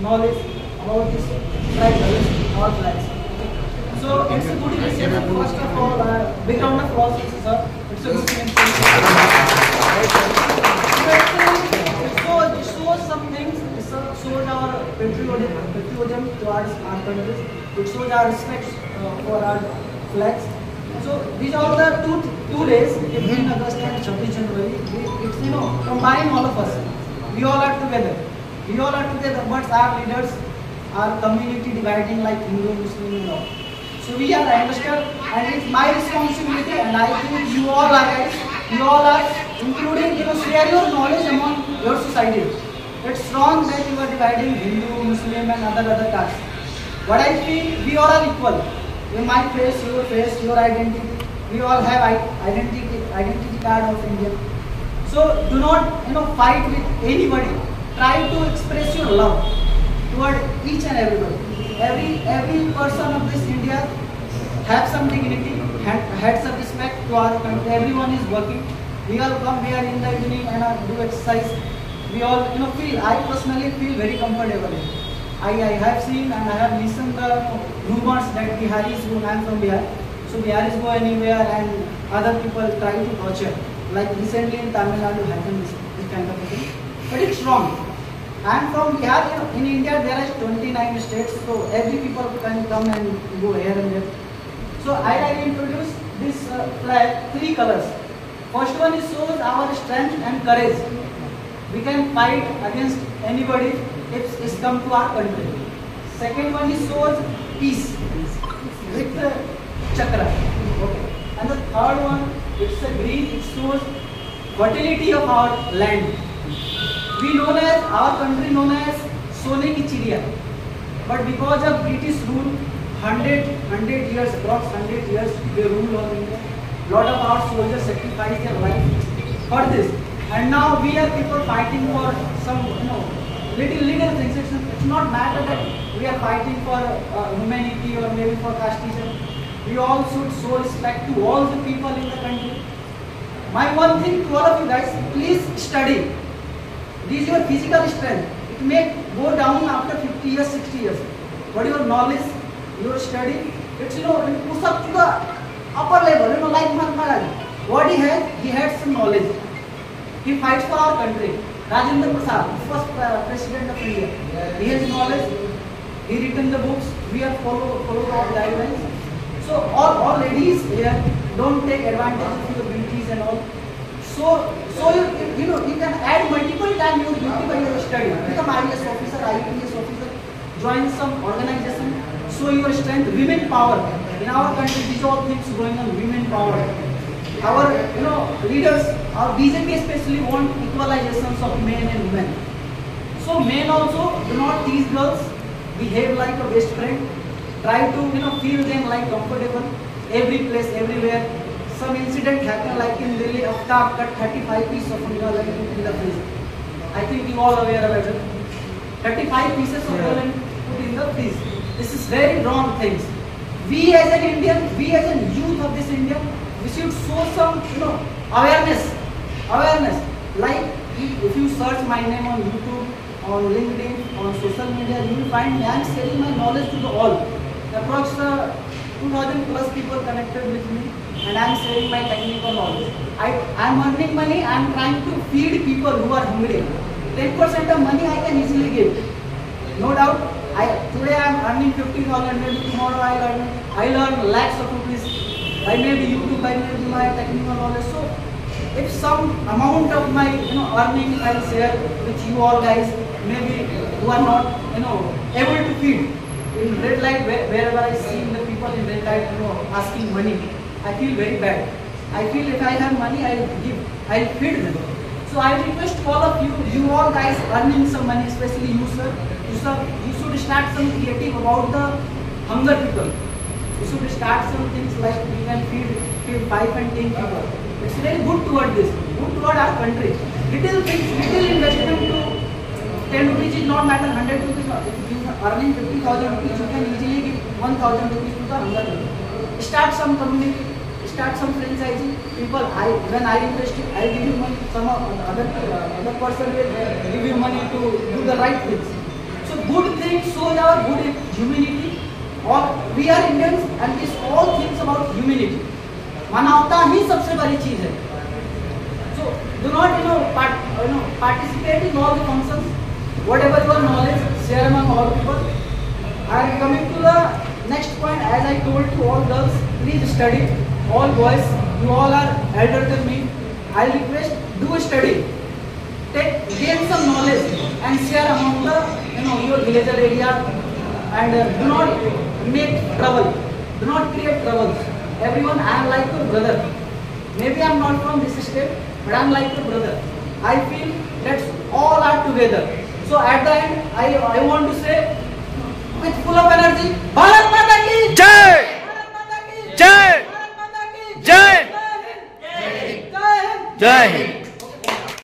knowledge about this tribal or flags. So it's a good initiative. First of all, big round of applause, sir. It's a good initiative. It shows some things. It shows our patriotism towards our country. It shows our respect for our flags. So these are the two days, 15 August and 26 January. It's combine all of us. We all are together. We all are together. But our leaders, our community dividing like Hindu, Muslim, and all. So we are understood, and it's my responsibility, and I think you all are guys. You all are including, share your knowledge among your society. It's wrong that you are dividing Hindu, Muslim, and other castes. What I feel, we all are equal. My face, your identity. We all have identity card of India. So do not fight with anybody. Try to express your love toward each and everybody. Every person of this India have some dignity, had some respect to our country. Everyone is working. We all come here in the evening and do exercise. We all feel. I personally feel very comfortable. I have seen and I have listened the rumors that Biharis go. I am from Bihar, so Biharis go anywhere and other people try to torture. Like recently in Tamil Nadu happened this kind of thing. But it's wrong. I am from Bihar. In India there are 29 states, so every people can come and go here and there. So I introduce this flag, 3 colors. First one is shows our strength and courage. We can fight against anybody if it's come to our country. Second one is shows peace with the chakra. Okay. And the third one, it's a green. It shows fertility of our land. We known as our country known as Sone ki Chiriya. But because of British rule, 100 years, approx 100 years, they rule on India. Lot of our soldiers sacrificed their life for this. And now we are people fighting for some, little things. It's not matter that we are fighting for humanity or maybe for casteism. We all should show respect to all the people in the country. My one thing to all of you guys, please study. This is your physical strength. It may go down after 50 years, 60 years. But your knowledge, your study, it's it push up to the upper level. Like Mahatma Gandhi. What he had some knowledge. He fights for our country. Rajendra Prasad, first president of India. He has knowledge. He written the books. We are follow our guidelines. So all ladies here, don't take advantage of your beauties and all. So you can add multiple times your beauty by your study. Become IAS officer, IPS officer. Join some organization. Show your strength. Women power. In our country, these all things going on. Women power. Our leaders, our BJP especially want equalizations of men and women. So men also do not tease girls. Behave like a best friend. Try to feel them like comfortable. Every place, everywhere. Some incident happened like in Delhi. Aftab cut 35 pieces of girl and put in the freeze. I think you all aware of it. 35 pieces of girl and put in the freeze. This is very wrong things. We as an Indian, we as a youth of this India, we should show some awareness. Like if you search my name on YouTube, on LinkedIn, on social media, you will find me. I am sharing my knowledge to the all. Approx 2,000 plus people connected with me, and I am sharing my technical knowledge. I am earning money. I am trying to feed people who are hungry. 10% of money I can easily give. No doubt. Today I am earning 50,000. Maybe tomorrow I learn lakhs of rupees. By maybe YouTube, by maybe my technical knowledge. So if some amount of my earning I will share with you all guys, maybe who are not able to feed. In red light, wherever I see the people in red light asking money, I feel very bad. I feel if I have money, I'll feed them. So I request all of you, all guys earning some money, especially you sir, you should start some creative about the hunger people. You should start some things like you can feed 5 and 10 people. It's very good toward this, good toward our country. Little things, little investment to 10 rupees is not matter, 100 rupees. If you are earning 50,000 rupees, you can easily give 1,000 rupees to the hunger people. Start some community, start some franchising. People, when I invest, I give you money. Some other person will give you money to do the right things. So So good things shows our good humanity. Or we are Indians and this all things about humanity. मानवता ही सबसे बड़ी चीज है. So do not participate in all the functions. Whatever your knowledge, share among all people. I am coming to the next point. As I told to all girls, please study. All boys, you all are elder than me. I request, do study. Gain some knowledge and share among the your villager area. And do not make trouble. Do not create troubles. Everyone, I am like your brother. Maybe I am not from this state, but I am like your brother. I feel let's all are together. So at the end, I want to say with full of energy, Bharat Mata ki Jai! Bharat Mata ki Jai! Bharat Mata ki Jai! Jai Hind! Jai Hind! Jai Hind!